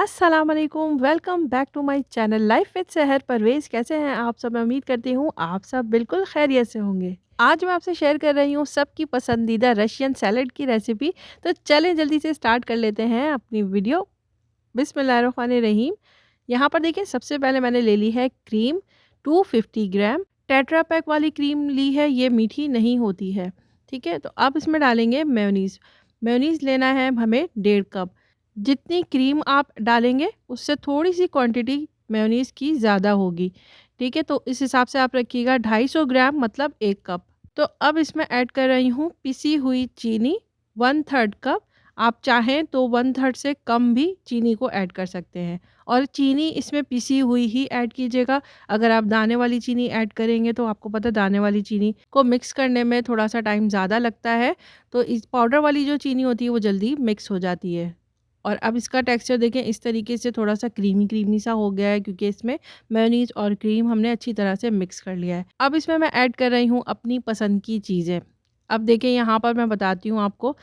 अस्सलाम वालेकुम, welcome back to my channel life with Sahar Parvez. कैसे हैं आप सब? मैं उम्मीद करती हूँ आप सब बिल्कुल खैरियत से होंगे। आज मैं आपसे शेयर कर रही हूँ सबकी पसंदीदा रशियन सैलेड की रेसिपी। तो चलें जल्दी से स्टार्ट कर लेते हैं अपनी वीडियो। बिस्मिल्लाहिर्रहमानिर्रहीम। यहाँ पर देखिए, सबसे पहले मैंने ले ली है क्रीम 250 ग्राम। टेट्रा पैक वाली क्रीम ली है, ये मीठी नहीं होती है। ठीक है, तो अब इसमें डालेंगे मेयोनीज़। मेयोनीज़ लेना है हमें 1.5 कप। जितनी क्रीम आप डालेंगे उससे थोड़ी सी क्वांटिटी मेयोनीज़ की ज़्यादा होगी। ठीक है, तो इस हिसाब से आप रखिएगा 250 ग्राम मतलब 1 कप। तो अब इसमें ऐड कर रही हूँ पिसी हुई चीनी 1/3 कप। आप चाहें तो 1/3 से कम भी चीनी को ऐड कर सकते हैं, और चीनी इसमें पिसी हुई ही ऐड कीजिएगा। अगर आप दाने वाली चीनी ऐड करेंगे तो आपको पता है दाने वाली चीनी को मिक्स करने में थोड़ा सा टाइम ज़्यादा लगता है, तो इस पाउडर वाली जो चीनी होती है वो जल्दी मिक्स हो जाती है। और अब इसका टेक्सचर देखें, इस तरीके से थोड़ा सा क्रीमी क्रीमी सा हो गया है, क्योंकि इसमें मेयोनीज़ और क्रीम हमने अच्छी तरह से मिक्स कर लिया है। अब इसमें मैं ऐड कर रही हूँ अपनी पसंद की चीज़ें। अब देखिए, यहाँ पर मैं बताती हूँ आपको।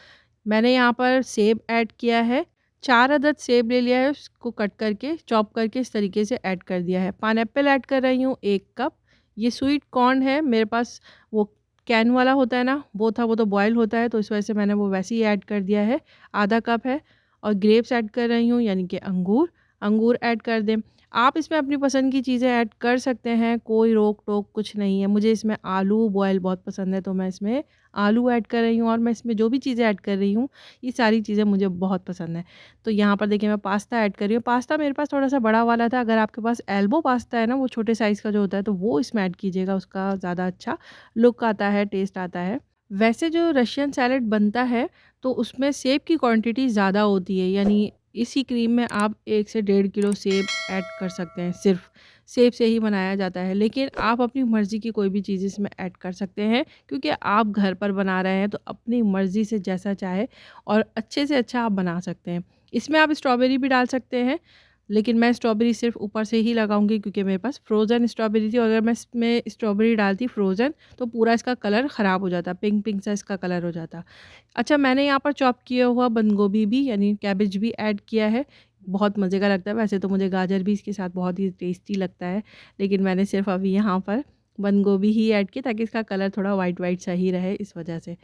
मैंने यहाँ पर सेब ऐड किया है। 4 अदद सेब ले लिया है, उसको कट करके चॉप करके इस तरीके से ऐड कर दिया है। पाइनएप्पल ऐड कर रही हूँ 1 कप। ये स्वीट कॉर्न है मेरे पास, वो कैन वाला होता है ना, वो था, वो तो बॉयल होता है, तो इस वजह से मैंने वो वैसे ही ऐड कर दिया है। आधा कप है। और ग्रेप्स ऐड कर रही हूँ, यानी कि अंगूर। अंगूर ऐड कर दें। आप इसमें अपनी पसंद की चीज़ें ऐड कर सकते हैं, कोई रोक टोक कुछ नहीं है। मुझे इसमें आलू बॉयल बहुत पसंद है, तो मैं इसमें आलू ऐड कर रही हूँ, और मैं इसमें जो भी चीज़ें ऐड कर रही हूँ ये सारी चीज़ें मुझे बहुत पसंद है। तो यहाँ पर देखिए, मैं पास्ता ऐड कर रही हूँ। पास्ता मेरे पास थोड़ा सा बड़ा वाला था। अगर आपके पास एल्बो पास्ता है ना, वो छोटे साइज़ का जो होता है, तो वो इसमें ऐड कीजिएगा, उसका ज़्यादा अच्छा लुक आता है, टेस्ट आता है। वैसे जो रशियन सैलेड बनता है तो उसमें सेब की क्वांटिटी ज़्यादा होती है, यानी इसी क्रीम में आप 1 से 1.5 किलो सेब ऐड कर सकते हैं। सिर्फ सेब से ही बनाया जाता है, लेकिन आप अपनी मर्ज़ी की कोई भी चीज़ इसमें ऐड कर सकते हैं, क्योंकि आप घर पर बना रहे हैं, तो अपनी मर्ज़ी से जैसा चाहे और अच्छे से अच्छा आप बना सकते हैं। इसमें आप स्ट्रॉबेरी भी डाल सकते हैं, लेकिन मैं स्ट्रॉबेरी सिर्फ़ ऊपर से ही लगाऊंगी, क्योंकि मेरे पास फ्रोज़न स्ट्रॉबेरी थी, और अगर मैं इसमें स्ट्रॉबेरी डालती फ्रोज़न तो पूरा इसका कलर ख़राब हो जाता, पिंक पिंक सा इसका कलर हो जाता। अच्छा, मैंने यहाँ पर चॉप किया हुआ बंद गोभी भी, यानी कैबेज भी ऐड किया है। बहुत मज़े का लगता है। वैसे तो मुझे गाजर भी इसके साथ बहुत ही टेस्टी लगता है, लेकिन मैंने सिर्फ़ अभी यहाँ पर बंद गोभी ही ऐड की, ताकि इसका कलर थोड़ा वाइट वाइट सा ही रहे, इस वजह से।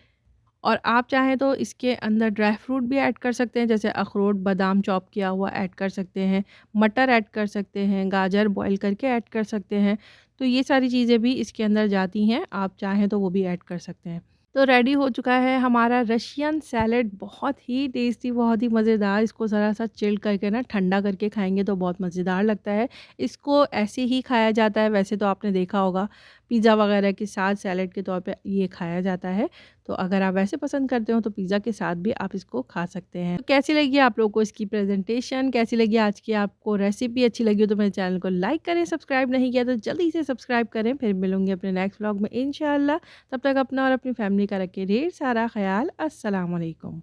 और आप चाहें तो इसके अंदर ड्राई फ्रूट भी ऐड कर सकते हैं, जैसे अखरोट, बादाम चॉप किया हुआ ऐड कर सकते हैं, मटर ऐड कर सकते हैं, गाजर बॉईल करके ऐड कर सकते हैं। तो ये सारी चीज़ें भी इसके अंदर जाती हैं, आप चाहें तो वो भी ऐड कर सकते हैं। तो रेडी हो चुका है हमारा रशियन सैलेड, बहुत ही टेस्टी, बहुत ही मज़ेदार। इसको ज़रा-सा चिल करके ना, ठंडा करके खाएँगे तो बहुत मज़ेदार लगता है। इसको ऐसे ही खाया जाता है, वैसे तो आपने देखा होगा पिज़्ज़ा वगैरह के साथ सैलेड के तौर पे ये खाया जाता है। तो अगर आप वैसे पसंद करते हो तो पिज़्ज़ा के साथ भी आप इसको खा सकते हैं। तो कैसी लगी आप लोगों को इसकी प्रेज़ेंटेशन? कैसी लगी आज की आपको रेसिपी? अच्छी लगी हो तो मेरे चैनल को लाइक करें, सब्सक्राइब नहीं किया तो जल्दी से सब्सक्राइब करें। फिर मिलूँगी अपने नेक्स्ट व्लॉग में इंशाअल्लाह। तब तक अपना और अपनी फैमिली का रखिए ढेर सारा ख़याल। अस्सलाम वालेकुम।